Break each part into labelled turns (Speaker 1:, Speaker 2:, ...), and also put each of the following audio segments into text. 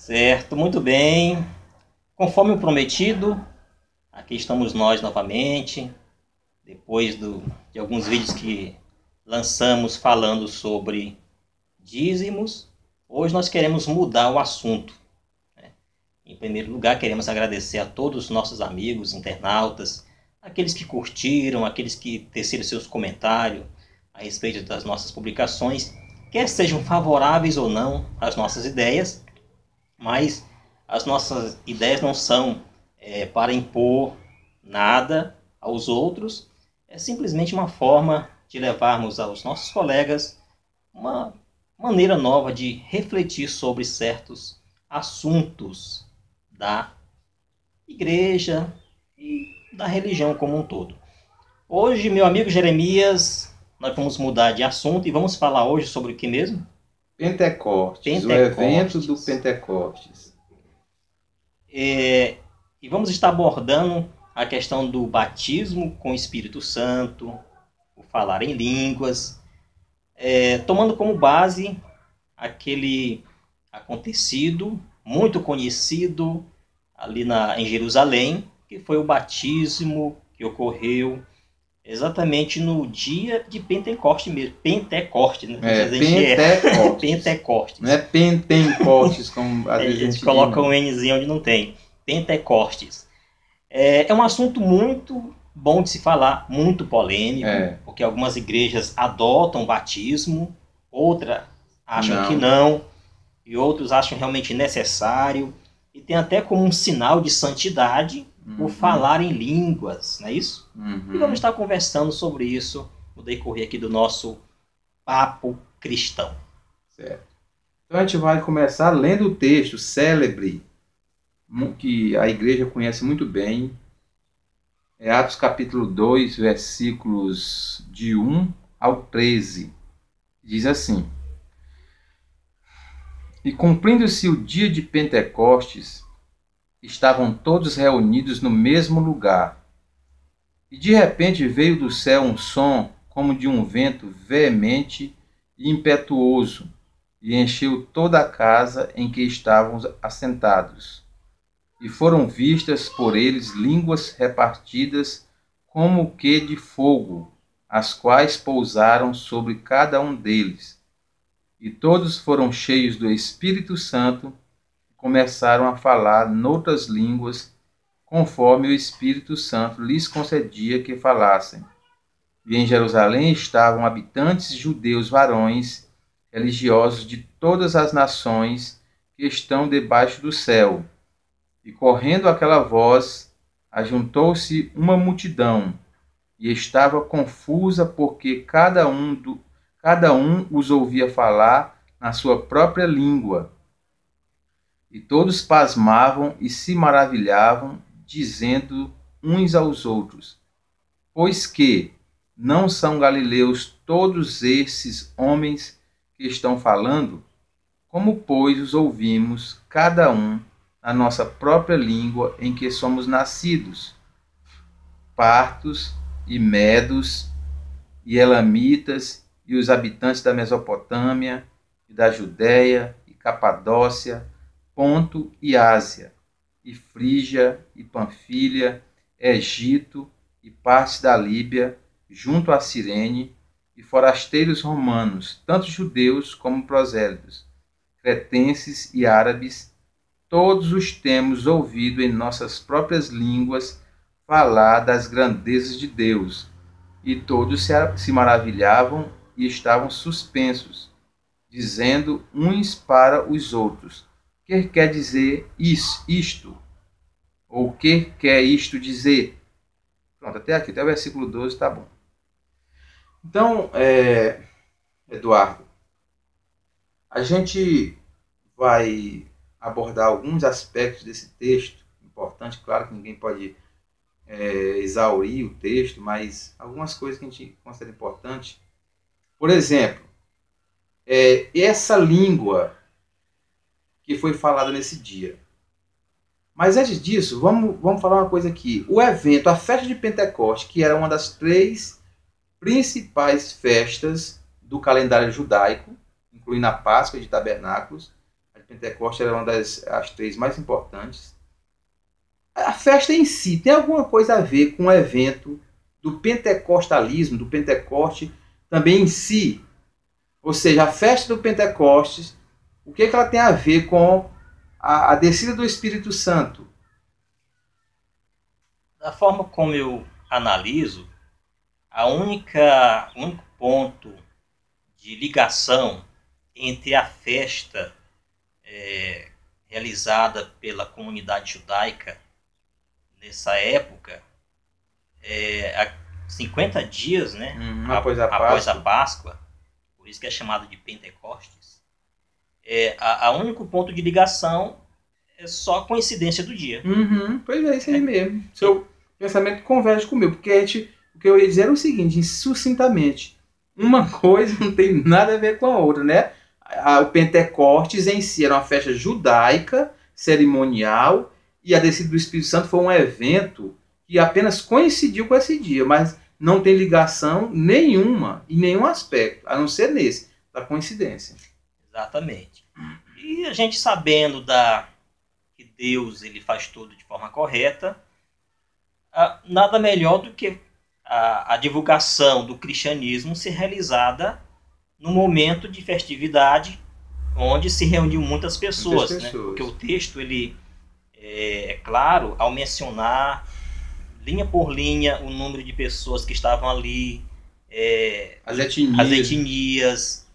Speaker 1: Certo, muito bem. Conforme o prometido, aqui estamos nós novamente, depois de alguns vídeos que lançamos falando sobre dízimos. Hoje nós queremos mudar o assunto. Em primeiro lugar, queremos agradecer a todos os nossos amigos, internautas, aqueles que curtiram, aqueles que teceram seus comentários a respeito das nossas publicações, quer sejam favoráveis ou não às nossas ideias, mas as nossas ideias não são para impor nada aos outros, é simplesmente uma forma de levarmos aos nossos colegas uma maneira nova de refletir sobre certos assuntos da igreja e da religião como um todo. Hoje, meu amigo Jeremias, nós vamos mudar de assunto e vamos falar hoje sobre o que mesmo?
Speaker 2: Pentecostes, o evento do Pentecostes.
Speaker 1: E vamos estar abordando a questão do batismo com o Espírito Santo, o falar em línguas, tomando como base aquele acontecido muito conhecido ali em Jerusalém, que foi o batismo que ocorreu exatamente no dia de Pentecostes mesmo. Pentecostes, né?
Speaker 2: Pentecostes.
Speaker 1: Pentecostes.
Speaker 2: Não é Pentecostes, como às vezes
Speaker 1: A gente coloca um Nzinho onde não tem. Pentecostes. É um assunto muito bom de se falar, muito polêmico, porque algumas igrejas adotam o batismo, outras acham que não, e outros acham realmente necessário, e tem até como um sinal de santidade o falar em línguas, não é isso? E vamos estar conversando sobre isso no decorrer aqui do nosso Papo Cristão.
Speaker 2: Certo. Então a gente vai começar lendo o texto célebre, que a igreja conhece muito bem. É Atos capítulo 2, versículos de 1 ao 13. Diz assim: E cumprindo-se o dia de Pentecostes, estavam todos reunidos no mesmo lugar. E de repente veio do céu um som como de um vento veemente e impetuoso, e encheu toda a casa em que estavam assentados. E foram vistas por eles línguas repartidas como que de fogo, as quais pousaram sobre cada um deles. E todos foram cheios do Espírito Santo e começaram a falar noutras línguas, conforme o Espírito Santo lhes concedia que falassem. E em Jerusalém estavam habitantes judeus varões, religiosos de todas as nações que estão debaixo do céu. E correndo aquela voz, ajuntou-se uma multidão, e estava confusa porque cada um os ouvia falar na sua própria língua. E todos pasmavam e se maravilhavam, dizendo uns aos outros: Pois que não são galileus todos esses homens que estão falando? Como, pois, os ouvimos, cada um, na nossa própria língua em que somos nascidos? Partos e medos e elamitas e os habitantes da Mesopotâmia e da Judéia e Capadócia, Ponto e Ásia, e Frígia e Panfilha, Egito e parte da Líbia, junto a Cirene, e forasteiros romanos, tanto judeus como prosélitos, cretenses e árabes, todos os temos ouvido em nossas próprias línguas falar das grandezas de Deus, e todos se maravilhavam e estavam suspensos, dizendo uns para os outros: que quer dizer isto? Ou que quer isto dizer? Pronto, até aqui, até o versículo 12 está bom. Então, Eduardo, a gente vai abordar alguns aspectos desse texto, importante, claro que ninguém pode exaurir o texto, mas algumas coisas que a gente considera importante. Por exemplo, essa língua que foi falada nesse dia. Mas antes disso, vamos falar uma coisa aqui. O evento, a festa de Pentecostes, que era uma das 3 principais festas do calendário judaico, incluindo a Páscoa de Tabernáculos, Pentecostes era uma as 3 mais importantes. A festa em si tem alguma coisa a ver com o evento do pentecostalismo, do Pentecoste também em si? Ou seja, a festa do Pentecostes, o que ela tem a ver com a descida do Espírito Santo?
Speaker 1: Da forma como eu analiso, o único ponto de ligação entre a festa realizada pela comunidade judaica nessa época, há 50 dias, né,
Speaker 2: após
Speaker 1: a Páscoa, por isso que é chamado de Pentecostes, a único ponto de ligação é só a coincidência do dia.
Speaker 2: Pois é, isso aí mesmo. Seu pensamento converge com o meu, porque o que eu ia dizer era o seguinte, sucintamente, uma coisa não tem nada a ver com a outra, né? O Pentecostes em si era uma festa judaica, cerimonial, e a descida do Espírito Santo foi um evento que apenas coincidiu com esse dia, mas não tem ligação nenhuma, em nenhum aspecto, a não ser nesse, da coincidência.
Speaker 1: Exatamente. E a gente sabendo que Deus ele faz tudo de forma correta, nada melhor do que a divulgação do cristianismo ser realizada no momento de festividade, onde se reuniu muitas pessoas. Né? Porque o texto ele é claro ao mencionar linha por linha o número de pessoas que estavam ali,
Speaker 2: as etnias,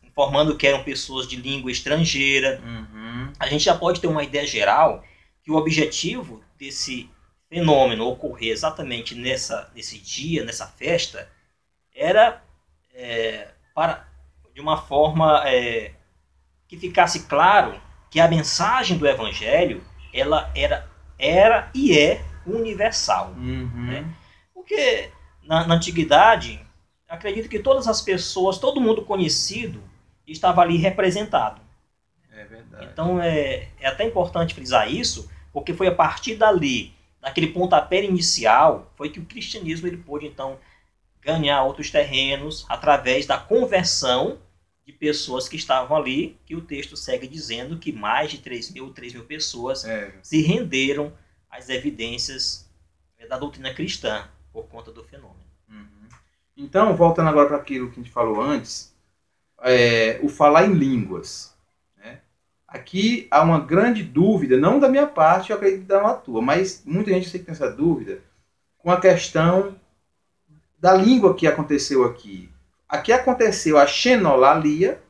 Speaker 1: informando que eram pessoas de língua estrangeira. A gente já pode ter uma ideia geral que o objetivo desse fenômeno ocorrer exatamente nesse dia, nessa festa, era de uma forma que ficasse claro que a mensagem do Evangelho ela era e é universal. Né? Porque na Antiguidade, acredito que todas as pessoas, todo mundo conhecido, estava ali representado.
Speaker 2: É verdade.
Speaker 1: Então é até importante frisar isso, porque foi a partir dali, daquele pontapé inicial, foi que o cristianismo ele pôde então ganhar outros terrenos através da conversão de pessoas que estavam ali, que o texto segue dizendo que mais de 3 mil pessoas se renderam às evidências da doutrina cristã por conta do fenômeno.
Speaker 2: Então, voltando agora para aquilo que a gente falou antes, o falar em línguas. Né? Aqui há uma grande dúvida, não da minha parte, eu acredito da tua, mas muita gente sei que tem essa dúvida com a questão da língua que aconteceu aqui. Aqui aconteceu a xenolalia,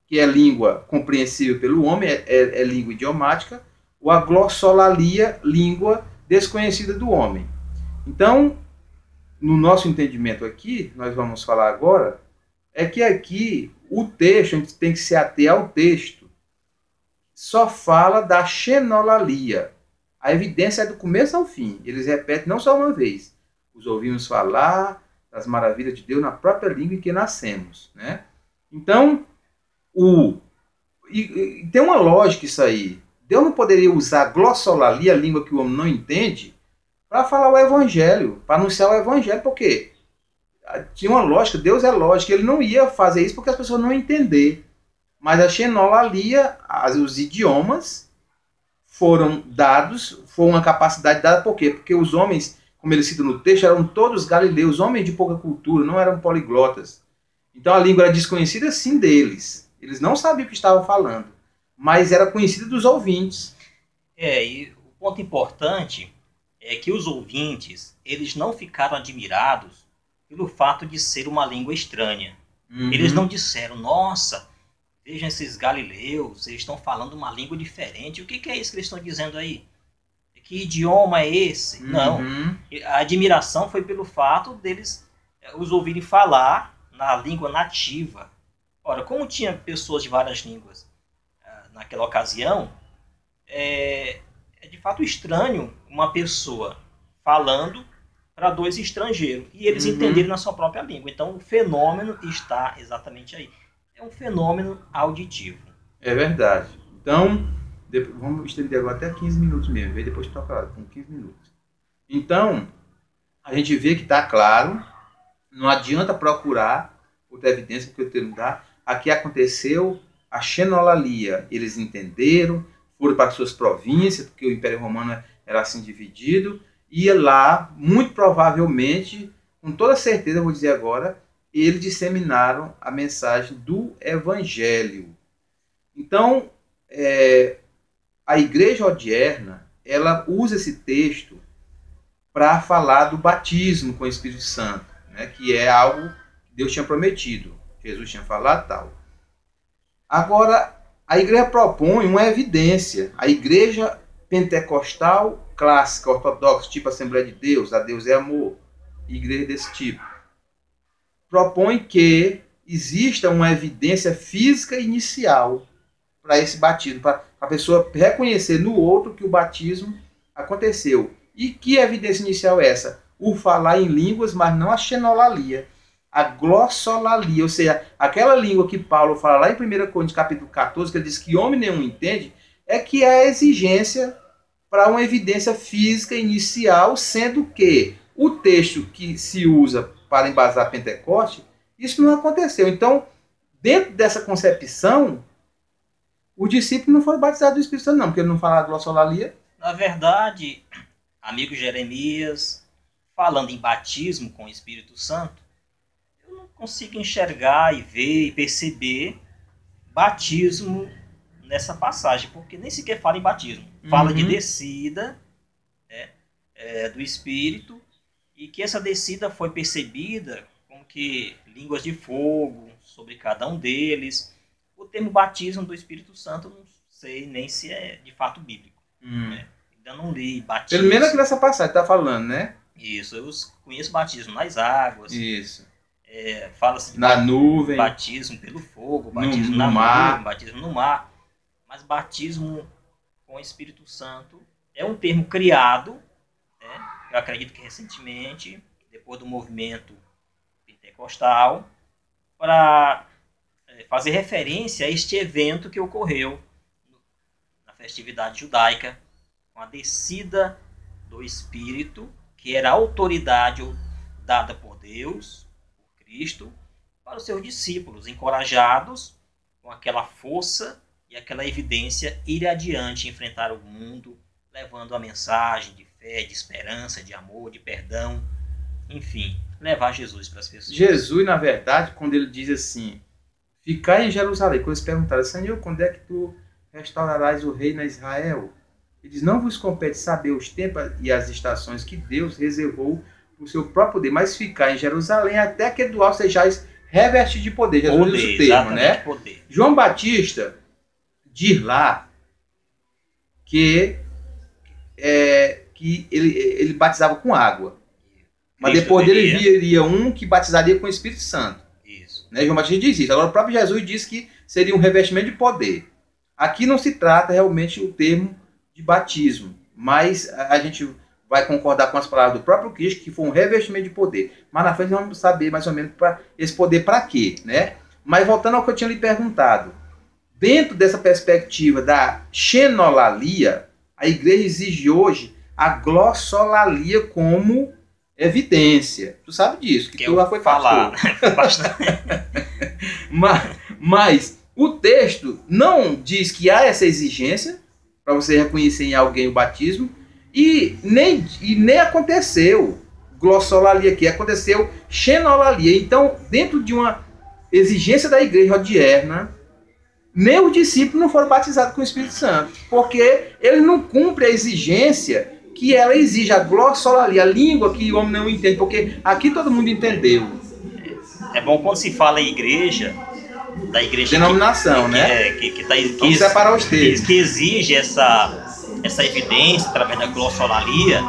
Speaker 2: que é língua compreensível pelo homem, é língua idiomática, ou a glossolalia, língua desconhecida do homem. Então, no nosso entendimento aqui, nós vamos falar agora, é que aqui o texto, a gente tem que se ater ao texto, só fala da xenolalia. A evidência é do começo ao fim. Eles repetem não só uma vez. Os ouvimos falar das maravilhas de Deus na própria língua em que nascemos. Né? Então, tem uma lógica isso aí. Deus não poderia usar glossolalia, a língua que o homem não entende, para falar o evangelho, para anunciar o evangelho, porque tinha uma lógica, Deus é lógico, ele não ia fazer isso porque as pessoas não iam entender. Mas a xenolalia, os idiomas foram dados, foi uma capacidade dada por quê? Porque os homens, como ele cita no texto, eram todos galileus, homens de pouca cultura, não eram poliglotas. Então a língua era desconhecida sim deles. Eles não sabiam o que estavam falando, mas era conhecida dos ouvintes.
Speaker 1: E o ponto importante é que os ouvintes, eles não ficaram admirados pelo fato de ser uma língua estranha. Eles não disseram, nossa, vejam esses galileus, eles estão falando uma língua diferente. O que é isso que eles estão dizendo aí? Que idioma é esse? Não. A admiração foi pelo fato deles os ouvirem falar na língua nativa. Ora, como tinha pessoas de várias línguas naquela ocasião, é de fato estranho uma pessoa falando para 2 estrangeiros e eles entenderem na sua própria língua. Então o fenômeno está exatamente aí. É um fenômeno auditivo.
Speaker 2: É verdade. Então, vamos estender agora até 15 minutos mesmo, e depois tocar com 15 minutos. Então, a gente vê que está claro, não adianta procurar outra evidência, porque o termo dá. Aqui aconteceu a xenolalia. Eles entenderam, foram para suas províncias, porque o Império Romano era assim dividido, e lá, muito provavelmente, com toda certeza, vou dizer agora, eles disseminaram a mensagem do Evangelho. Então, a igreja odierna, ela usa esse texto para falar do batismo com o Espírito Santo, né, que é algo que Deus tinha prometido. Jesus tinha falado tal. Agora, a igreja propõe uma evidência. A igreja pentecostal clássica, ortodoxa, tipo Assembleia de Deus, a Deus é amor, igreja desse tipo, propõe que exista uma evidência física inicial para esse batismo, para a pessoa reconhecer no outro que o batismo aconteceu. E que evidência inicial é essa? O falar em línguas, mas não a xenolalia, a glossolalia, ou seja, aquela língua que Paulo fala lá em 1 Coríntios capítulo 14, que ele diz que homem nenhum entende, é que é a exigência para uma evidência física inicial, sendo que o texto que se usa para embasar Pentecoste, isso não aconteceu. Então, dentro dessa concepção, o discípulo não foi batizado do Espírito Santo, não, porque ele não fala a glossolalia.
Speaker 1: Na verdade, amigo Jeremias, falando em batismo com o Espírito Santo, eu não consigo enxergar e ver e perceber batismo nessa passagem, porque nem sequer fala em batismo. Fala de descida do Espírito, e que essa descida foi percebida como que línguas de fogo sobre cada um deles. O termo batismo do Espírito Santo, não sei nem se é de fato bíblico. Né? Ainda não li batismo.
Speaker 2: Pelo menos aqui nessa passagem está falando, né?
Speaker 1: Isso, eu conheço batismo nas águas.
Speaker 2: Isso.
Speaker 1: Fala-se de
Speaker 2: na nuvem,
Speaker 1: batismo pelo fogo, batismo
Speaker 2: no mar.
Speaker 1: Nuvem, batismo no mar. Mas batismo com o Espírito Santo é um termo criado, né? Eu acredito que recentemente, depois do movimento pentecostal, para fazer referência a este evento que ocorreu na festividade judaica, com a descida do Espírito, que era a autoridade dada por Deus, por Cristo, para os seus discípulos, encorajados com aquela força e aquela evidência, ir adiante, enfrentar o mundo, levando a mensagem de fé, de esperança, de amor, de perdão, enfim, levar Jesus para as pessoas.
Speaker 2: Jesus, na verdade, quando ele diz assim, ficar em Jerusalém, quando eles perguntaram, Senhor, quando é que tu restaurarás o reino a Israel? Ele diz, não vos compete saber os tempos e as estações que Deus reservou para o seu próprio poder, mas ficar em Jerusalém até que do alto sejais revestido de poder. Jesus usa o termo, né?
Speaker 1: Poder.
Speaker 2: João Batista diz lá que ele batizava com água. Mas depois dele viria um que batizaria com o Espírito Santo.
Speaker 1: Isso.
Speaker 2: Né? João Batista diz isso. Agora o próprio Jesus diz que seria um revestimento de poder. Aqui não se trata realmente o termo de batismo, mas a gente vai concordar com as palavras do próprio Cristo que foi um revestimento de poder. Mas na frente nós vamos saber mais ou menos esse poder para quê, né? Mas voltando ao que eu tinha lhe perguntado, dentro dessa perspectiva da xenolalia, a igreja exige hoje a glossolalia como evidência. Tu sabe disso, que tu já foi
Speaker 1: falar.
Speaker 2: Mas o texto não diz que há essa exigência para você reconhecer em alguém o batismo, e nem aconteceu glossolalia aqui, aconteceu xenolalia. Então, dentro de uma exigência da igreja odierna, nem os discípulos não foram batizados com o Espírito Santo, porque ele não cumpre a exigência que ela exige, a glossolalia, a língua que o homem não entende, porque aqui todo mundo entendeu.
Speaker 1: É bom quando se fala em igreja, da igreja
Speaker 2: denominação, né?
Speaker 1: Vamos
Speaker 2: separar os termos.
Speaker 1: Que exige essa evidência através da glossolalia.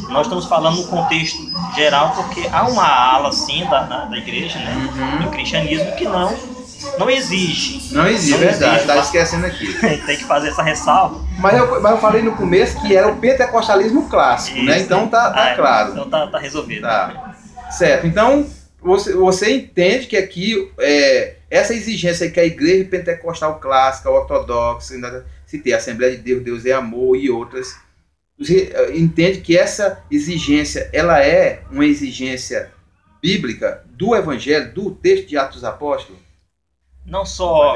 Speaker 1: Nós estamos falando no contexto geral, porque há uma ala, sim, da igreja, né? Do cristianismo, que não exige.
Speaker 2: Não exige, verdade. Está esquecendo aqui.
Speaker 1: Tem que fazer essa ressalva.
Speaker 2: Mas eu falei no começo que era o pentecostalismo clássico, né? Então tá claro.
Speaker 1: Então tá resolvido.
Speaker 2: Tá. Certo. Então, você entende que aqui essa exigência que a igreja pentecostal clássica, ortodoxa, se tem a Assembleia de Deus, Deus é amor e outras, você entende que essa exigência ela é uma exigência bíblica do Evangelho, do texto de Atos dos Apóstolos?
Speaker 1: Não só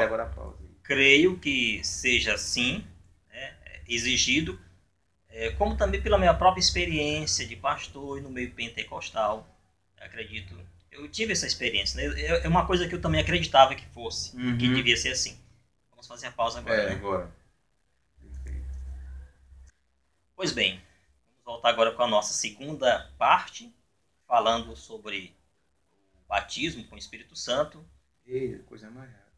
Speaker 1: creio que seja assim, né, exigido, como também pela minha própria experiência de pastor e no meio pentecostal. Acredito, eu tive essa experiência, né? É uma coisa que eu também acreditava que fosse, que devia ser assim. Vamos fazer a pausa agora, né?
Speaker 2: Agora.
Speaker 1: Pois bem, vamos voltar agora com a nossa segunda parte, falando sobre o batismo com o Espírito Santo.
Speaker 2: Ei, coisa mais rara.